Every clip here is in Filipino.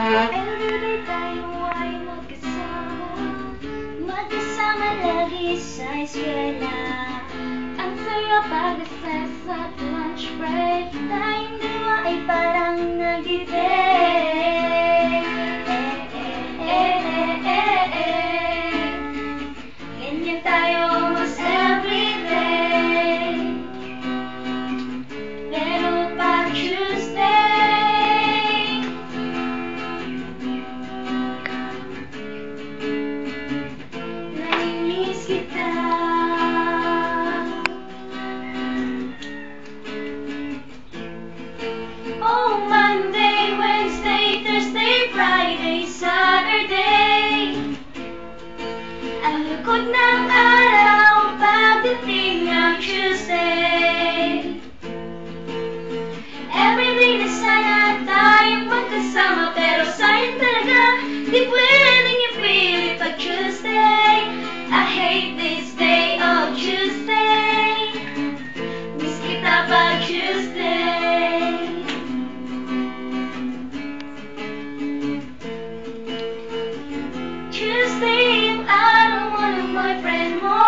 Everyday tayo ay magkasama lagi sa eskwela. Ang saya pag-recess at lunch break, tayong dalawa ay parang nag-date. Ganyan tayo almost everyday. Pero pag Tuesday, nainis kita. Oh, Monday, Wednesday, Thursday, Friday, Saturday. Ang lugod ng araw pagdating ng Tuesday. Everyday na sana tayong magkasama, pero sayang talaga di pwedeng ipilit pag Tuesday. I hate this day of Tuesday. Miss kita pag Tuesday. Tuesday yung araw mo ng boyfriend mo,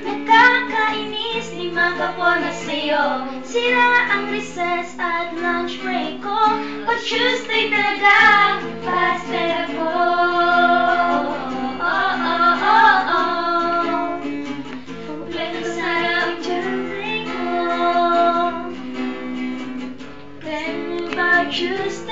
nakakainis, di makapona sa'yo. Sira ang recess at lunch break ko, pag Tuesday talaga busted ako. Kompleto sana ang Tuesday ko. Ganyan pag Tuesday.